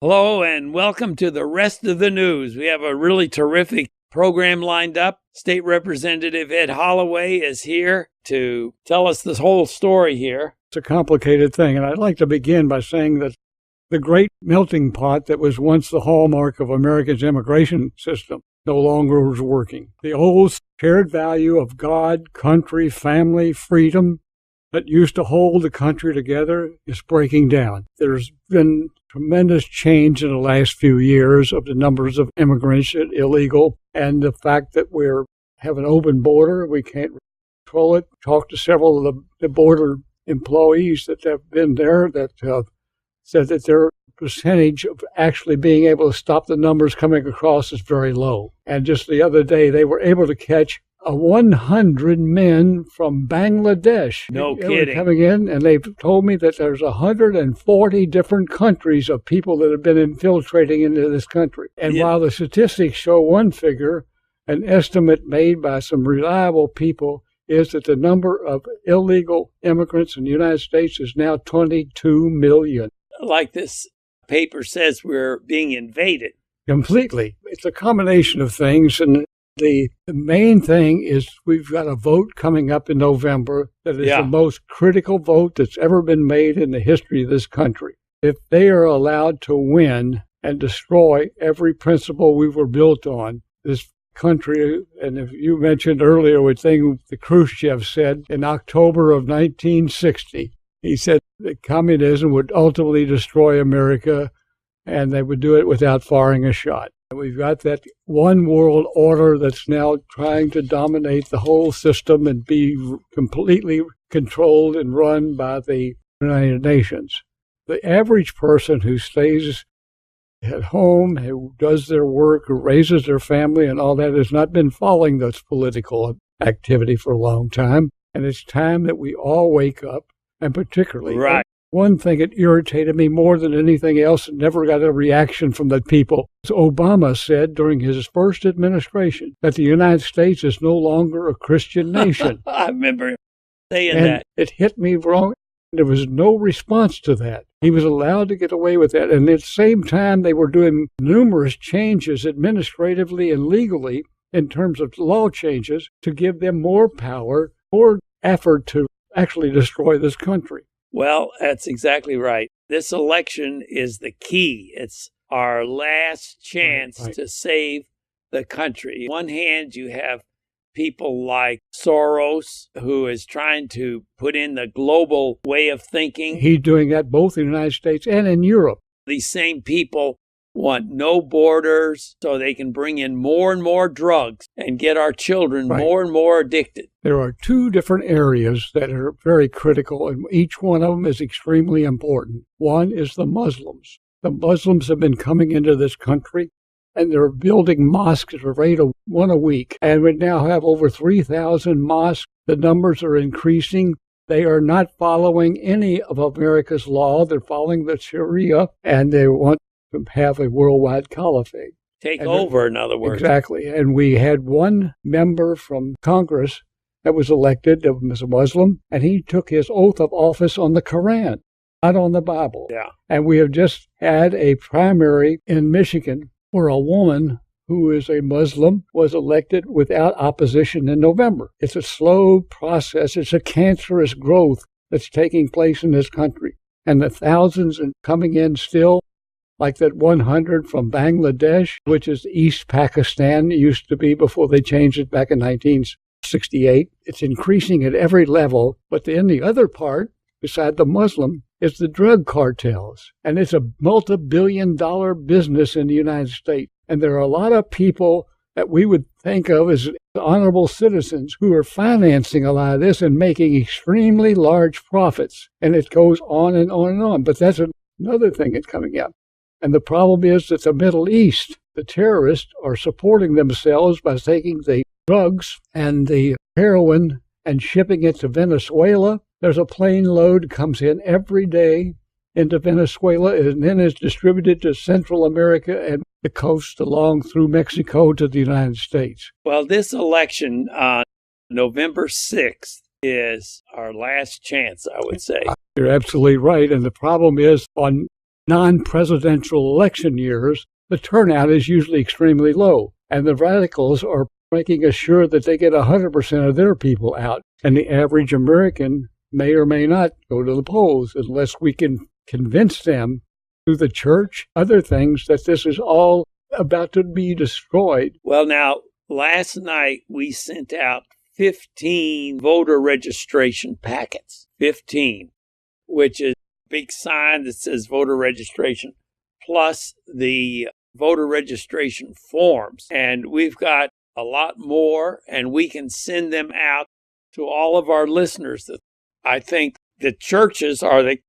Hello and welcome to the rest of the news. We have a really terrific program lined up. State Representative Ed Holloway is here to tell us this whole story here. It's a complicated thing, and I'd like to begin by saying that the great melting pot that was once the hallmark of America's immigration system no longer is working. The old shared value of God, country, family, freedom that used to hold the country together is breaking down. There's been tremendous change in the last few years of the numbers of immigrants illegal, and the fact that we have an open border, we can't control it. Talked to several of the border employees that have been there that said that their percentage of actually being able to stop the numbers coming across is very low. And just the other day, they were able to catch 100 men from Bangladesh. No They kidding. were coming in, and they've told me that there's 140 different countries of people that have been infiltrating into this country. And while the statistics show one figure, an estimate made by some reliable people is that the number of illegal immigrants in the United States is now 22 million. Like this paper says, we're being invaded. Completely. It's a combination of things, and the main thing is we've got a vote coming up in November that is the most critical vote that's ever been made in the history of this country. If they are allowed to win and destroy every principle we were built on, this country, and if you mentioned earlier a thing that Khrushchev said in October of 1960, he said that communism would ultimately destroy America and they would do it without firing a shot. We've got that one world order that's now trying to dominate the whole system and be completely controlled and run by the United Nations. The average person who stays at home, who does their work, who raises their family and all that, has not been following this political activity for a long time. And it's time that we all wake up, and particularly one thing that irritated me more than anything else and never got a reaction from the people. Obama said during his first administration that the United States is no longer a Christian nation. I remember saying and that. It hit me wrong. There was no response to that. He was allowed to get away with that. And at the same time, they were doing numerous changes administratively and legally in terms of law changes to give them more power, more effort to actually destroy this country. Well, that's exactly right. This election is the key. It's our last chance to save the country. On one hand, you have people like Soros, who is trying to put in the global way of thinking. He's doing that both in the United States and in Europe. These same people want no borders so they can bring in more and more drugs and get our children more and more addicted. There are two different areas that are very critical, and each one of them is extremely important. One is the Muslims. The Muslims have been coming into this country, and they're building mosques at a rate of one a week. And we now have over 3,000 mosques. The numbers are increasing. They are not following any of America's law. They're following the Sharia, and they want to have a worldwide caliphate. Take over, in other words. Exactly. And we had one member from Congress that was elected that was a Muslim, and he took his oath of office on the Quran, not on the Bible. Yeah. And we have just had a primary in Michigan where a woman who is a Muslim was elected without opposition in November. It's a slow process. It's a cancerous growth that's taking place in this country. And the thousands coming in still, like that 100 from Bangladesh, which is East Pakistan, used to be before they changed it back in 1968. It's increasing at every level. But then the other part, beside the Muslim, is the drug cartels. And it's a multi-billion-dollar business in the United States. And there are a lot of people that we would think of as honorable citizens who are financing a lot of this and making extremely large profits. And it goes on and on and on. But that's another thing that's coming up. And the problem is that the Middle East, the terrorists are supporting themselves by taking the drugs and the heroin and shipping it to Venezuela. There's a plane load comes in every day into Venezuela and then is distributed to Central America and the coast along through Mexico to the United States. Well, this election on November 6th is our last chance, I would say. You're absolutely right. And the problem is on non-presidential election years, the turnout is usually extremely low. And the radicals are making sure that they get 100% of their people out. And the average American may or may not go to the polls unless we can convince them through the church, other things, that this is all about to be destroyed. Well, now, last night we sent out 15 voter registration packets, 15, which is a big sign that says voter registration, plus the voter registration forms. And we've got a lot more, and we can send them out to all of our listeners. I think the churches are the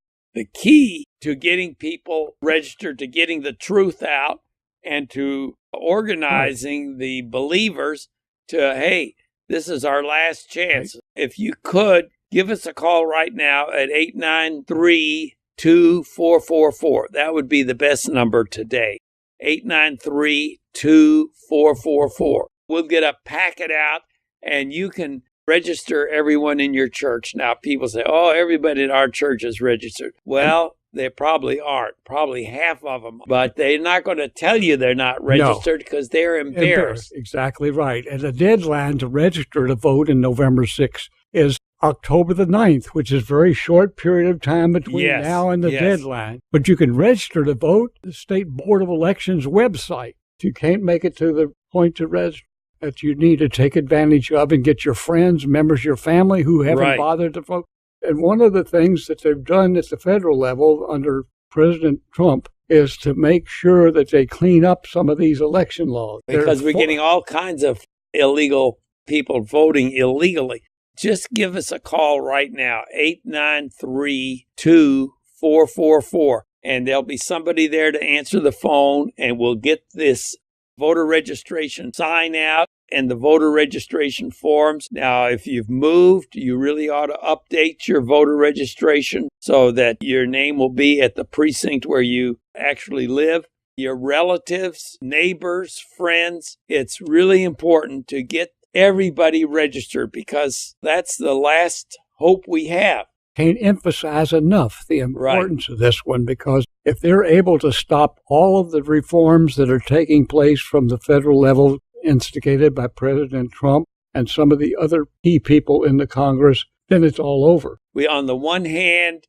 key to getting people registered, to getting the truth out, and to organizing the believers to, hey, this is our last chance. Right. If you could, give us a call right now at 893-2444. That would be the best number today, 893-2444. We'll get a packet out, and you can register everyone in your church. Now, people say, oh, everybody in our church is registered. Well, they probably aren't, probably half of them, but they're not going to tell you they're not registered because they're embarrassed. Exactly right. And the deadline to register to vote in November 6th is October the 9th, which is a very short period of time between now and the deadline. But you can register to vote at the State Board of Elections website. If you can't make it to the point to register, that you need to take advantage of and get your friends, members of your family who haven't bothered to vote. And one of the things that they've done at the federal level under President Trump is to make sure that they clean up some of these election laws. Because we're getting all kinds of illegal people voting illegally. Just give us a call right now, 893-2444, and there'll be somebody there to answer the phone, and we'll get this voter registration sign out and the voter registration forms. Now, if you've moved, you really ought to update your voter registration so that your name will be at the precinct where you actually live. Your relatives, neighbors, friends, it's really important to get everybody registered because that's the last hope we have. Can't emphasize enough the importance of this one, because if they're able to stop all of the reforms that are taking place from the federal level instigated by President Trump and some of the other key people in the Congress, then it's all over. On the one hand,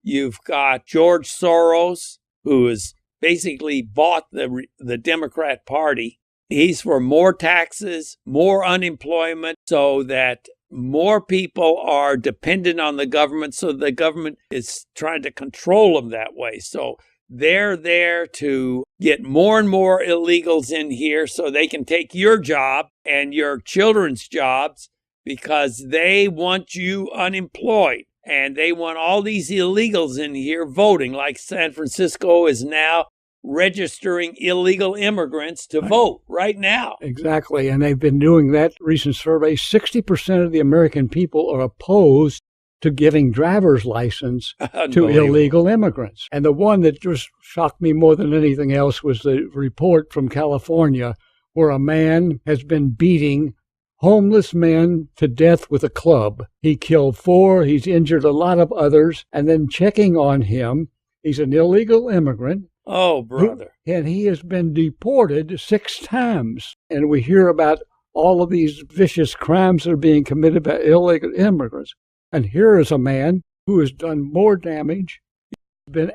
you've got George Soros, who has basically bought the Democrat Party. He's for more taxes, more unemployment, so that more people are dependent on the government, so the government is trying to control them that way. So they're there to get more and more illegals in here so they can take your job and your children's jobs because they want you unemployed. And they want all these illegals in here voting, like San Francisco is now registering illegal immigrants to vote right now. Exactly. And they've been doing that. Recent survey, 60% of the American people are opposed to giving driver's license to illegal immigrants. And the one that just shocked me more than anything else was the report from California where a man has been beating homeless men to death with a club. He killed 4, he's injured a lot of others, and then checking on him, he's an illegal immigrant. Oh, brother. And he has been deported 6 times. And we hear about all of these vicious crimes that are being committed by illegal immigrants. And here is a man who has done more damage,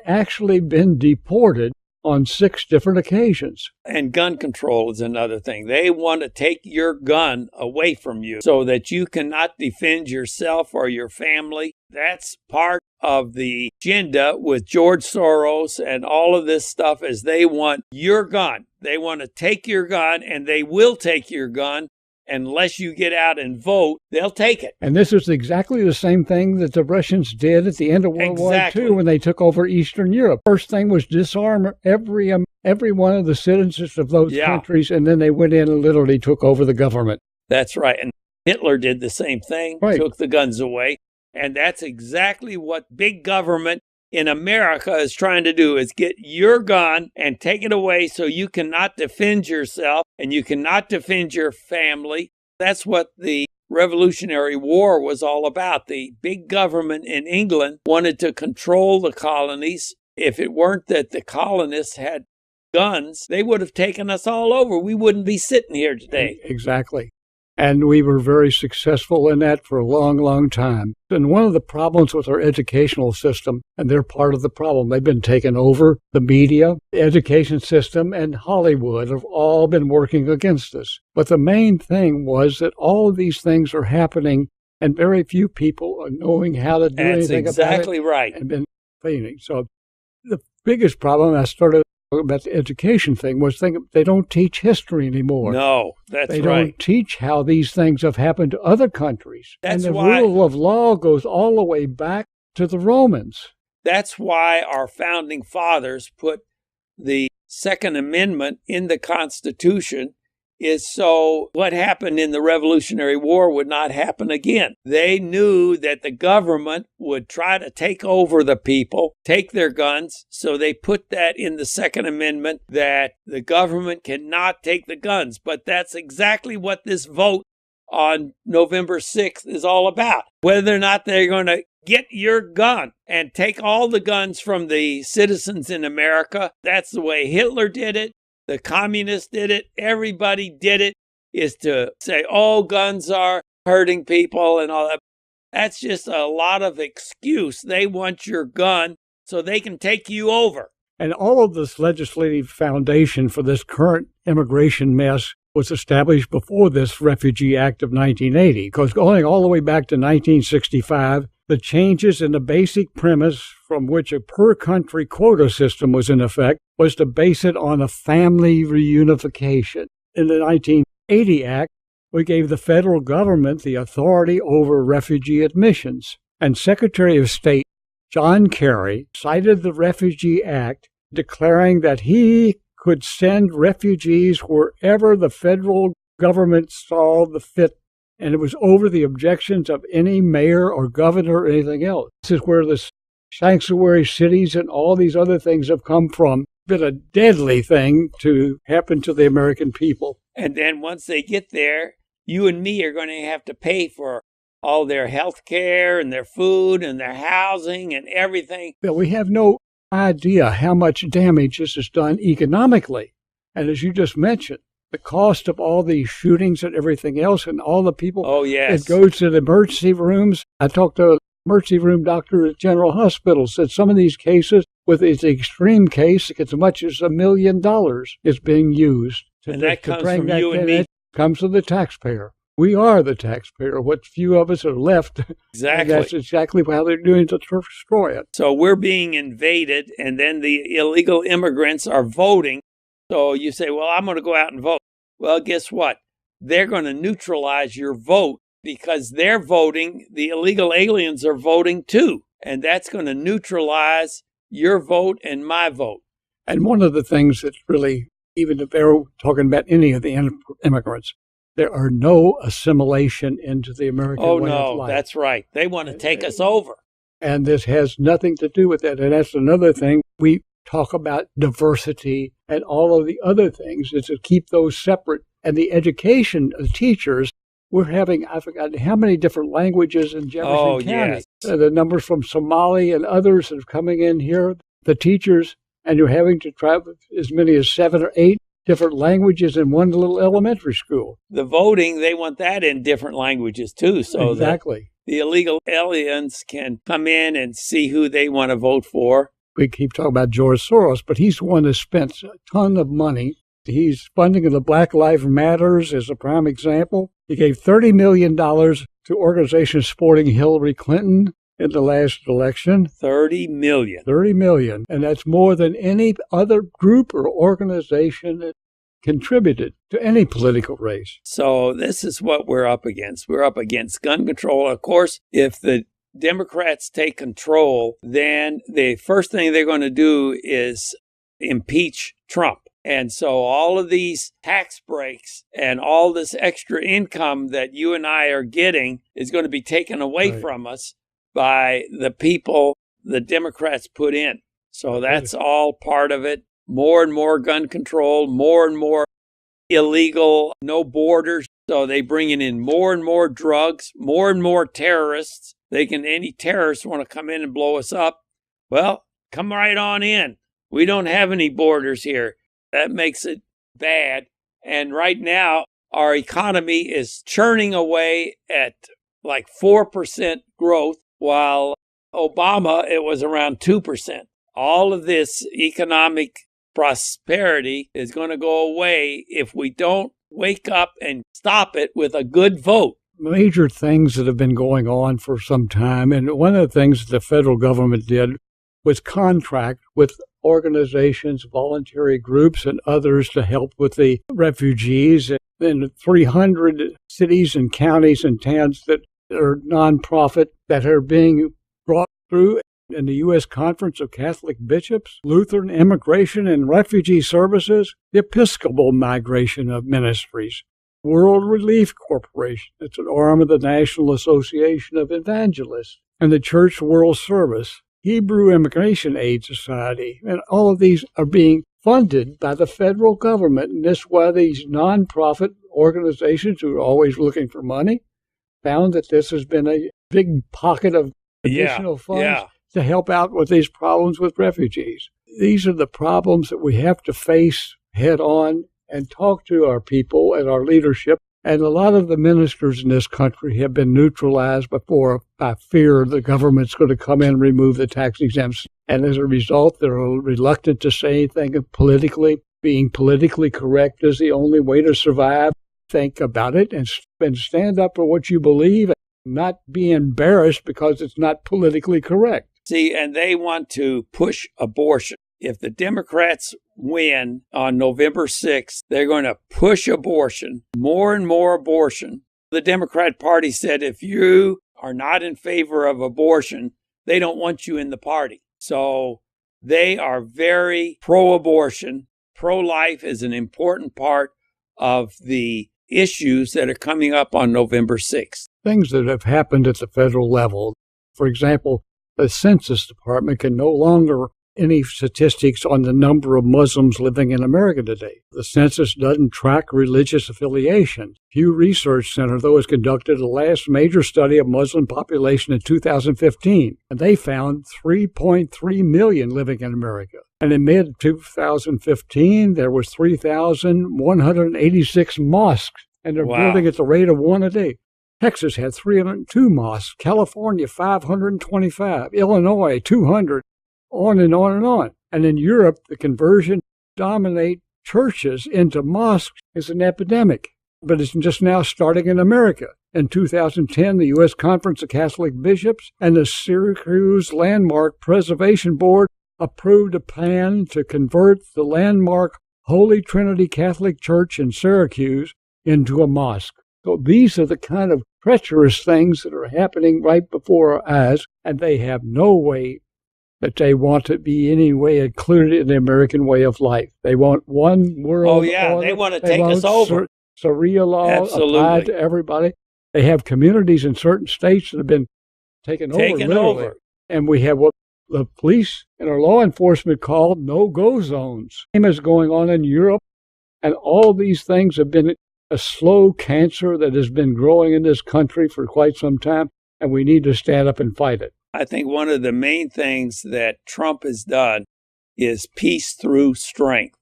actually been deported on 6 different occasions. And gun control is another thing. They want to take your gun away from you so that you cannot defend yourself or your family. That's part of the agenda with George Soros and all of this stuff is they want your gun. They want to take your gun, and they will take your gun. Unless you get out and vote, they'll take it. And this is exactly the same thing that the Russians did at the end of World War II when they took over Eastern Europe. First thing was disarm every one of the citizens of those countries, and then they went in and literally took over the government. That's right. And Hitler did the same thing, took the guns away. And that's exactly what big government in America is trying to do, is get your gun and take it away so you cannot defend yourself and you cannot defend your family. That's what the Revolutionary War was all about. The big government in England wanted to control the colonies If it weren't that the colonists had guns, they would have taken us all over. We wouldn't be sitting here today. Exactly. And we were very successful in that for a long, long time. And one of the problems with our educational system, and they're part of the problem, they've been taken over. The media, the education system, and Hollywood have all been working against us. But the main thing was that all of these things are happening, and very few people are knowing how to do anything about it. That's exactly right. And been failing. So the biggest problem, I started about the education thing, was they don't teach history anymore. No, that's right. They right. don't teach how these things have happened to other countries. That's and the why, rule of law goes all the way back to the Romans. That's why our founding fathers put the Second Amendment in the Constitution, is so what happened in the Revolutionary War would not happen again. They knew that the government would try to take over the people, take their guns, so they put that in the Second Amendment that the government cannot take the guns. But that's exactly what this vote on November 6th is all about. Whether or not they're going to get your gun and take all the guns from the citizens in America. That's the way Hitler did it. The communists did it. Everybody did it, is to say, oh, guns are hurting people and all that. That's just a lot of excuse. They want your gun so they can take you over. And all of this legislative foundation for this current immigration mess was established before this Refugee Act of 1980, because going all the way back to 1965, the changes in the basic premise from which a per-country quota system was in effect was to base it on a family reunification. In the 1980 Act, we gave the federal government the authority over refugee admissions, and Secretary of State John Kerry cited the Refugee Act, declaring that he could send refugees wherever the federal government saw the fit, and it was over the objections of any mayor or governor or anything else. This is where the sanctuary cities and all these other things have come from. It's been a deadly thing to happen to the American people. And then once they get there, you and me are going to have to pay for all their health care and their food and their housing and everything. But we have no idea how much damage this has done economically. And as you just mentioned, the cost of all these shootings and everything else and all the people that go to the emergency rooms. I talked to an emergency room doctor at General Hospital, said some of these cases, with its extreme case, as much as $1 million is being used. And that comes from you and me. It comes from the taxpayer. We are the taxpayer. What few of us are left. Exactly. That's exactly how they're doing to destroy it. So we're being invaded, and then the illegal immigrants are voting. So you say, well, I'm going to go out and vote. Well, guess what? They're going to neutralize your vote because they're voting. The illegal aliens are voting too. And that's going to neutralize your vote and my vote. And one of the things that's really, even if they're talking about any of the immigrants, there are no assimilation into the American way of life. Oh, no, that's right. They want to take us over. And this has nothing to do with that. And that's another thing. We talk about diversity and all of the other things is to keep those separate. And the education of teachers, we're having, I forgot how many different languages in Jefferson County. Yes. The numbers from Somali and others that are coming in here, the teachers, and you're having to travel as many as 7 or 8 different languages in one little elementary school. The voting, they want that in different languages too. So exactly. The illegal aliens can come in and see who they want to vote for. We keep talking about George Soros, but he's the one that spent a ton of money. He's funding the Black Lives Matters as a prime example. He gave $30 million to organizations supporting Hillary Clinton in the last election. $30 million. $30 million. And that's more than any other group or organization that contributed to any political race. So this is what we're up against. We're up against gun control. Of course, if the Democrats take control, then the first thing they're going to do is impeach Trump. And so all of these tax breaks and all this extra income that you and I are getting is going to be taken away from us by the people the Democrats put in. So that's all part of it. More and more gun control, more and more illegal, no borders. So they bringing in more and more drugs, more and more terrorists. Any terrorists want to come in and blow us up. Well, come right on in. We don't have any borders here. That makes it bad. And right now, our economy is churning away at like 4% growth, while Obama, it was around 2%. All of this economic prosperity is going to go away if we don't wake up and stop it with a good vote. Major things that have been going on for some time, and one of the things the federal government did was contract with organizations, voluntary groups, and others to help with the refugees in 300 cities and counties and towns that are nonprofit that are being brought through in the U.S. Conference of Catholic Bishops, Lutheran Immigration and Refugee Services, the Episcopal Migration of Ministries, World Relief Corporation, it's an arm of the National Association of Evangelists, and the Church World Service, Hebrew Immigration Aid Society, and all of these are being funded by the federal government. And this is why these nonprofit organizations who are always looking for money found that this has been a big pocket of additional funds to help out with these problems with refugees. These are the problems that we have to face head on and talk to our people and our leadership. And a lot of the ministers in this country have been neutralized before by fear the government's going to come in and remove the tax exemption. And as a result, they're reluctant to say anything politically. Being politically correct is the only way to survive. Think about it and stand up for what you believe and not be embarrassed because it's not politically correct. See, and they want to push abortion. If the Democrats win on November 6th, they're going to push abortion, more and more abortion. The Democrat Party said if you are not in favor of abortion, they don't want you in the party. So they are very pro-abortion. Pro-life is an important part of the issues that are coming up on November 6th. Things that have happened at the federal level. For example, the Census Department can no longer any statistics on the number of Muslims living in America today. The census doesn't track religious affiliation. Pew Research Center, though, has conducted the last major study of Muslim population in 2015, and they found 3.3 million living in America. And in mid-2015, there was 3,186 mosques, and they're building at the rate of one a day. Texas had 302 mosques, California 525, Illinois 200, on and on and on. And in Europe, the conversion dominate churches into mosques is an epidemic. But it's just now starting in America. In 2010, the U.S. Conference of Catholic Bishops and the Syracuse Landmark Preservation Board approved a plan to convert the landmark Holy Trinity Catholic Church in Syracuse into a mosque. So these are the kind of treacherous things that are happening right before our eyes, and they have no way that they want to be any way included in the American way of life. They want one world. Oh, yeah, order. They want to take us over. Sharia law applied to everybody. They have communities in certain states that have been taken over. And we have what the police and our law enforcement call no-go zones. Same as going on in Europe. And all these things have been a slow cancer that has been growing in this country for quite some time, and we need to stand up and fight it. I think one of the main things that Trump has done is peace through strength.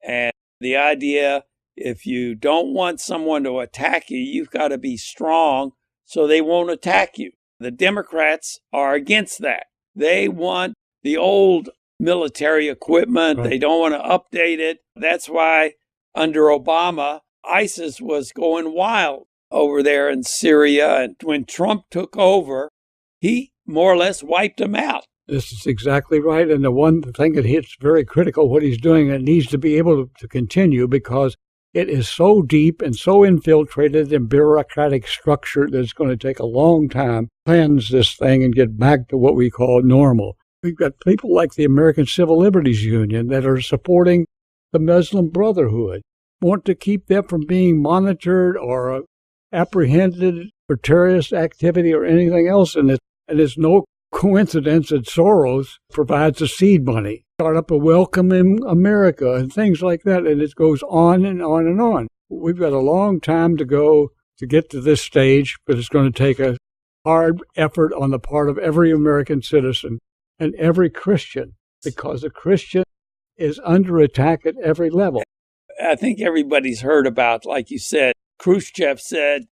And the idea, if you don't want someone to attack you, you've got to be strong so they won't attack you. The Democrats are against that. They want the old military equipment. Right. They don't want to update it. That's why under Obama, ISIS was going wild over there in Syria. And when Trump took over, he more or less wiped them out. This is exactly right. And the one thing that it's very critical what he's doing, it needs to be able to continue because it is so deep and so infiltrated in bureaucratic structure that it's going to take a long time to cleanse this thing and get back to what we call normal. We've got people like the American Civil Liberties Union that are supporting the Muslim Brotherhood, want to keep them from being monitored or apprehended for terrorist activity or anything else. And it's no coincidence that Soros provides the seed money, start up a Welcome in America and things like that. And it goes on and on and on. We've got a long time to go to get to this stage, but it's going to take a hard effort on the part of every American citizen and every Christian because a Christian is under attack at every level. I think everybody's heard about, like you said, Khrushchev said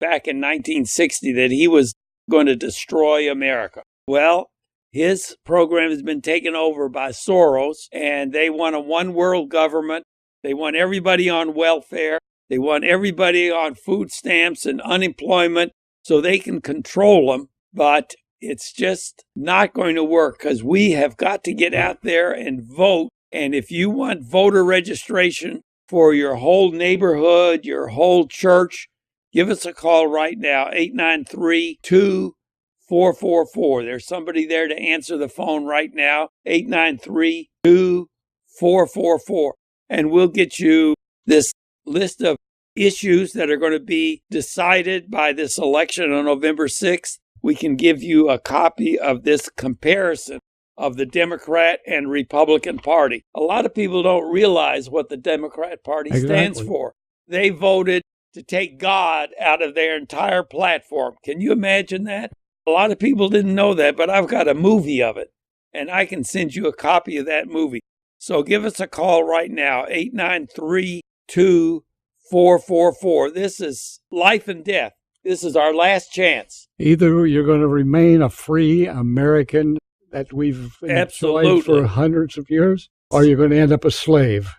back in 1960 that he was going to destroy America. Well, his program has been taken over by Soros, and they want a one world government. They want everybody on welfare. They want everybody on food stamps and unemployment so they can control them. But it's just not going to work because we have got to get out there and vote. And if you want voter registration for your whole neighborhood, your whole church, give us a call right now, 893-2444. There's somebody there to answer the phone right now, 893-2444. And we'll get you this list of issues that are going to be decided by this election on November 6th. We can give you a copy of this comparison of the Democrat and Republican Party. A lot of people don't realize what the Democrat Party stands for. They voted to take God out of their entire platform. Can you imagine that? A lot of people didn't know that, but I've got a movie of it, and I can send you a copy of that movie. So give us a call right now, 893-2444. This is life and death. This is our last chance. Either you're going to remain a free American that we've enjoyed for hundreds of years, or you're going to end up a slave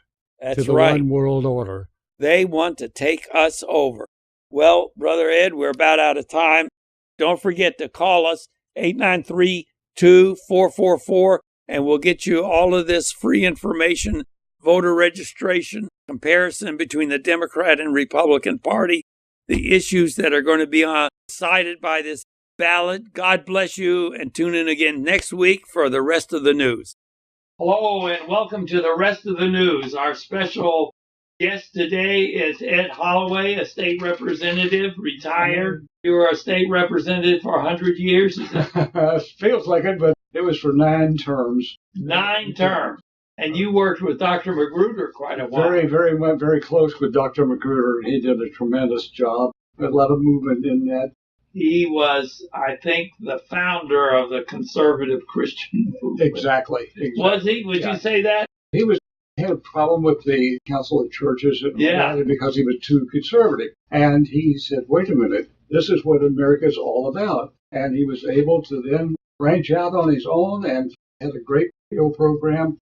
to the one world order. They want to take us over. Well, Brother Ed, we're about out of time. Don't forget to call us, 893-2444, and we'll get you all of this free information, voter registration, comparison between the Democrat and Republican Party, the issues that are going to be decided by this ballot. God bless you, and tune in again next week for the rest of the news. Hello, and welcome to the rest of the news. Our special guest today is Ed Holloway, a state representative, retired. You were a state representative for 100 years? Feels like it, but it was for 9 terms. 9 terms. And you worked with Dr. Magruder quite a while. Very close with Dr. Magruder. He did a tremendous job. A lot of movement in that. He was, I think, the founder of the conservative Christian movement. Exactly. Was he? Would you say that? He had a problem with the Council of Churches because he was too conservative. And he said, wait a minute, this is what America's all about. And he was able to then branch out on his own and had a great radio program,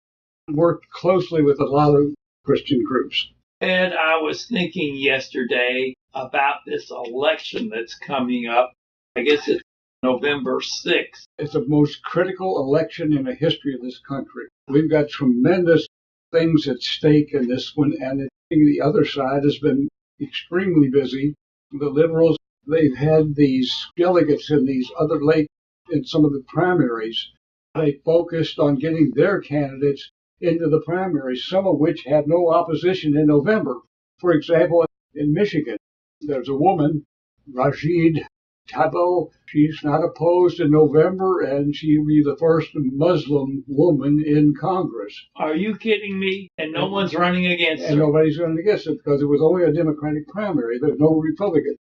worked closely with a lot of Christian groups. And I was thinking yesterday about this election that's coming up. I guess it's November 6th. It's the most critical election in the history of this country. We've got tremendous things at stake in this one, and the other side has been extremely busy. The liberals, they've had these delegates in these other in some of the primaries. They focused on getting their candidates into the primaries, some of which had no opposition in November. For example, in Michigan, there's a woman, Rashid Tlaib. She's not opposed in November, and she'll be the first Muslim woman in Congress. Are you kidding me? And no one's running against her? And nobody's running against it because it was only a Democratic primary. There's no Republican.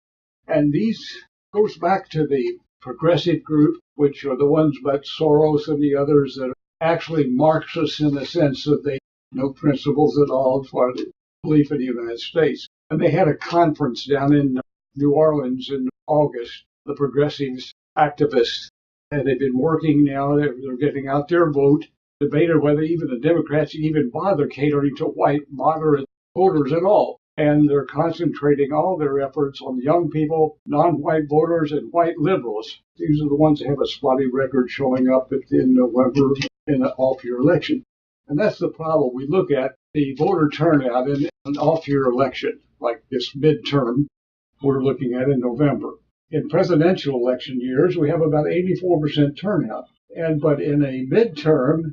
And these goes back to the progressive group, which are the ones but Soros and the others that are actually Marxists in the sense that they have no principles at all for the belief in the United States. And they had a conference down in New Orleans in August, the progressives, activists, and they've been working now. They're getting out their vote, debated whether even the Democrats even bother catering to white moderate voters at all. And they're concentrating all their efforts on young people, non-white voters, and white liberals. These are the ones that have a spotty record showing up in November in an off-year election. And that's the problem. We look at the voter turnout in an off-year election, like this midterm we're looking at in November. In presidential election years, we have about 84% turnout. But in a midterm,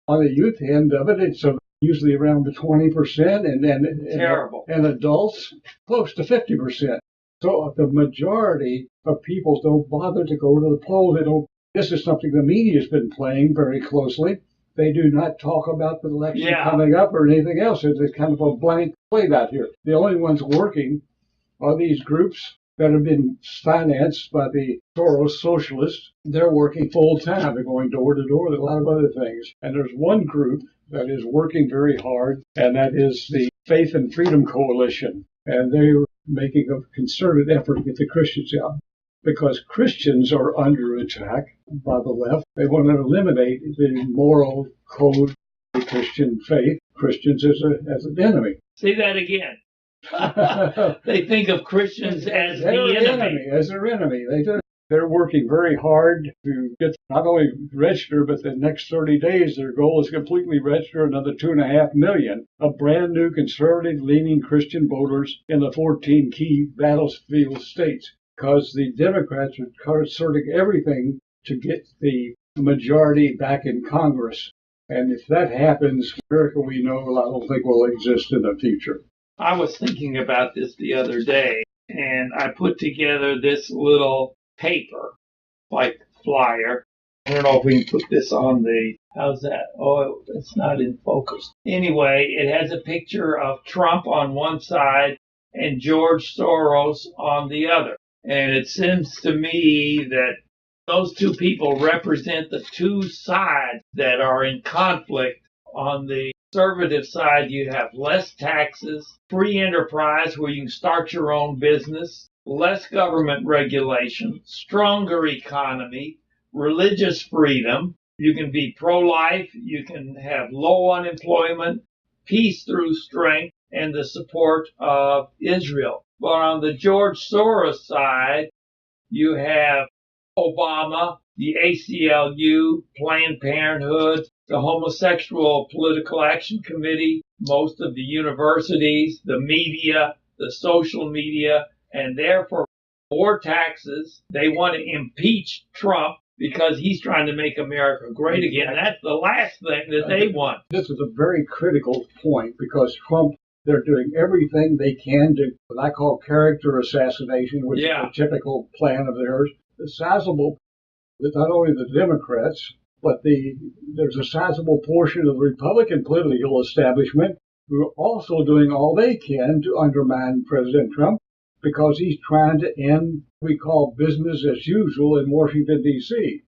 on the youth end of it, it's usually around the 20%, and then terrible. And adults close to 50%. So the majority of people don't bother to go to the polls. This is something the media has been playing very closely. They do not talk about the election coming up or anything else. It's kind of a blank slate out here. The only ones working are these groups that have been financed by the Soros socialists. They're working full time. They're going door to door with a lot of other things. And there's one group that is working very hard, and that is the Faith and Freedom Coalition. And they're making a concerted effort to get the Christians out, because Christians are under attack by the left. They want to eliminate the moral code of the Christian faith, Christians as an enemy. Say that again. They think of Christians as the enemy. As their enemy. They're working very hard to get not only register, but the next 30 days, their goal is to completely register another 2.5 million of brand new conservative-leaning Christian voters in the 14 key battlefield states, because the Democrats are asserting everything to get the majority back in Congress. And if that happens, America we know I don't think will exist in the future. I was thinking about this the other day, and I put together this little paper, like flyer. I don't know if we can put this on how's that? Oh, it's not in focus. Anyway, it has a picture of Trump on one side and George Soros on the other. And it seems to me that those two people represent the two sides that are in conflict. On the conservative side, you have less taxes, free enterprise where you can start your own business, less government regulation, stronger economy, religious freedom. You can be pro-life, you can have low unemployment, peace through strength, and the support of Israel. But on the George Soros side, you have Obama, the ACLU, Planned Parenthood, the Homosexual Political Action Committee, most of the universities, the media, the social media, and therefore more taxes. They want to impeach Trump because he's trying to make America great again. That's the last thing that they want. This is a very critical point, because Trump, they're doing everything they can to what I call character assassination, which is a typical plan of theirs. It's sizable that not only the Democrats, but there's a sizable portion of the Republican political establishment who are also doing all they can to undermine President Trump, because he's trying to end what we call business as usual in Washington, D.C.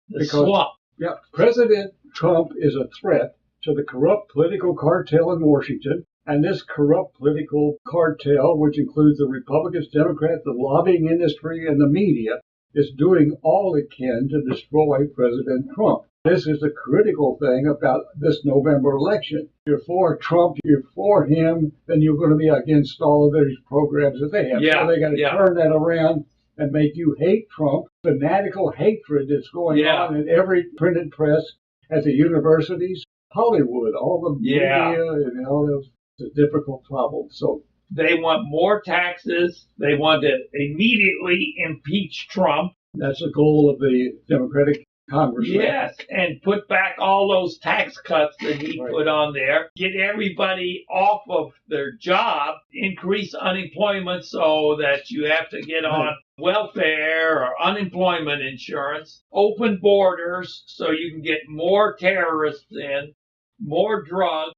Yeah, President Trump is a threat to the corrupt political cartel in Washington. And this corrupt political cartel, which includes the Republicans, Democrats, the lobbying industry, and the media, is doing all it can to destroy President Trump. This is the critical thing about this November election. You're for Trump, you're for him, then you're going to be against all of these programs that they have. So they got to turn that around and make you hate Trump. Fanatical hatred that's going on in every printed press, at the universities, Hollywood, all the media, and all those. It's a difficult problem. So they want more taxes. They want to immediately impeach Trump. That's the goal of the Democratic Congress. Yes, and put back all those tax cuts that he put on there. Get everybody off of their job. Increase unemployment so that you have to get on welfare or unemployment insurance. Open borders so you can get more terrorists in, more drugs.